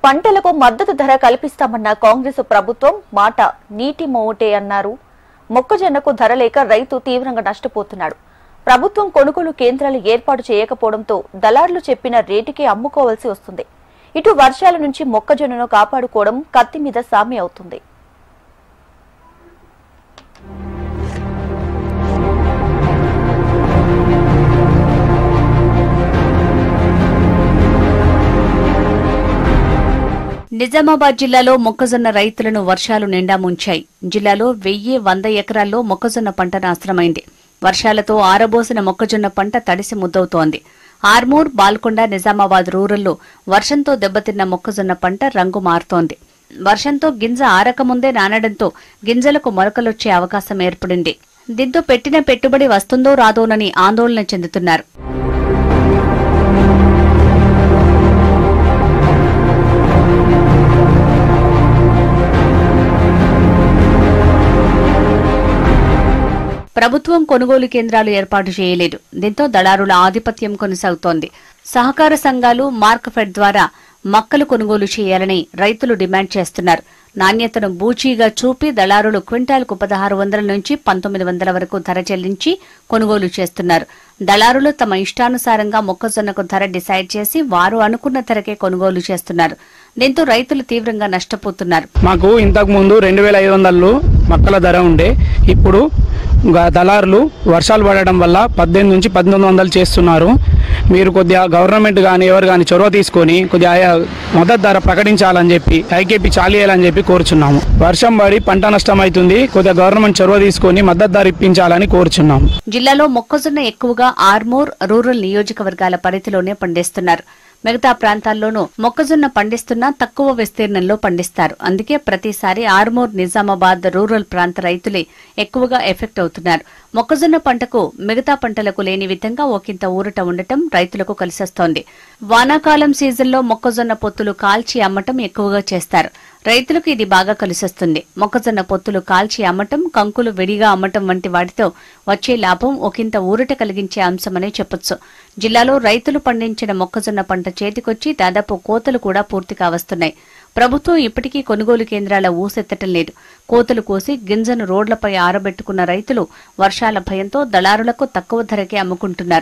పంటలకు మద్దతు ధర కల్పిస్తామన్న కాంగ్రెస్ ప్రభుత్వం మాట నీటి మోటే అన్నారు. మొక్కజొన్నకు ధర లేక రైతు తీవ్రంగా నష్టపోతున్నాడు. ప్రభుత్వం కొనుగోలు కేంద్రాలు ఏర్పాటు చేయకపోవడంతో దళారులు చెప్పిన రేటుకే అమ్ముకోవాల్సి వస్తుంది. ఇటు వర్షాల నుంచి మొక్కజొన్నను కాపాడుకోవడం కత్తి మీద సామి అవుతుంది. నిజామాబాద్ జిల్లాలో మొక్కజొన్న రైతులను వర్షాలు నిండా ముంచాయి. జిల్లాలో 1,100 ఎకరాల్లో మొక్కజొన్న పంట నాశనమైంది. వర్షాలతో ఆరబోసిన మొక్కజొన్న పంట తడిసి ముద్దవుతోంది. ఆర్మూర్, బాల్కొండ, నిజామాబాద్ రూరల్లో వర్షంతో దెబ్బతిన్న మొక్కజొన్న పంట రంగు మారుతోంది. వర్షంతో గింజ ఆరకముందే నానడంతో గింజలకు మొలకలొచ్చే అవకాశం ఏర్పడింది. దీంతో పెట్టిన పెట్టుబడి వస్తుందో రాదోనని ఆందోళన చెందుతున్నారు. ప్రభుత్వం కొనుగోలు కేంద్రాలు ఏర్పాటు చేయలేదు. దీంతో దళారుల ఆధిపత్యం కొనసాగుతోంది. సహకార సంఘాలు, మార్క్ఫెడ్ ద్వారా మక్కలు కొనుగోలు చేయాలని రైతులు డిమాండ్ చేస్తున్నారు. నాణ్యతను బూచీగా చూపి దళారులు క్వింటాల్కు 1,600 నుంచి 1,900 వరకు ధర చెల్లించి కొనుగోలు చేస్తున్నారు. దళారులు తమ ఇష్టానుసారంగా మొక్కజొన్నకు ధర డిసైడ్ చేసి వారు అనుకున్న ధరకే కొనుగోలు చేస్తున్నారు. దీంతో రైతులు తీవ్రంగా నష్టపోతున్నారు. మాకు ఇంతకు ముందు 2,500 మక్కల ధర ఉండే, ఇప్పుడు దళారులు వర్షాలు పడడం వల్ల 18 నుంచి 1,900 చేస్తున్నారు. మీరు కొద్దిగా గవర్నమెంట్ కానీ ఎవరు కానీ చొరవ తీసుకొని కొద్దిగా మద్దతు ధర ప్రకటించాలని చెప్పి ఐకేపీ చాలియాలని చెప్పి కోరుచున్నాము. వర్షం పడి పంట నష్టం అవుతుంది. కొద్దిగా గవర్నమెంట్ చొరవ తీసుకొని మద్దతు ధర ఇప్పించాలని కోరుచున్నాము. జిల్లాలో మొక్కజొన్న ఎక్కువగా ఆర్మూర్ రూరల్ నియోజకవర్గాల పరిధిలోనే పండిస్తున్నారు. మిగతా ప్రాంతాల్లోనూ మొక్కజొన్న పండిస్తున్నా తక్కువ విస్తీర్ణంలో పండిస్తారు. అందుకే ప్రతిసారి ఆర్మూర్, నిజామాబాద్ రూరల్ ప్రాంత రైతులే ఎక్కువగా ఎఫెక్ట్ అవుతున్నారు. మొక్కజొన్న పంటకు మిగతా పంటలకు లేని విధంగా ఒకంత ఊరట ఉండటం రైతులకు కలిసొస్తోంది. వానాకాలం సీజన్లో మొక్కజొన్న పొత్తులు కాల్చి అమ్మటం ఎక్కువగా చేస్తారు. రైతులకు ఇది బాగా కలిసొస్తుంది. మొక్కజొన్న పొత్తులు కాల్చి అమ్మటం, కంకులు విడిగా అమ్మటం వంటి వాటితో వచ్చే లాభం ఒకంత ఊరట కలిగించే అంశమనే చెప్పొచ్చు. జిల్లాలో రైతులు పండించిన మొక్కజొన్న పంట చేతికొచ్చి దాదాపు కోతలు కూడా పూర్తిగా వస్తున్నాయి. ప్రభుత్వం ఇప్పటికీ కొనుగోలు కేంద్రాల ఊసెత్తటం లేదు. కోతలు కోసి గింజను రోడ్లపై ఆరబెట్టుకున్న రైతులు వర్షాల భయంతో దళారులకు తక్కువ ధరకే అమ్ముకుంటున్నారు.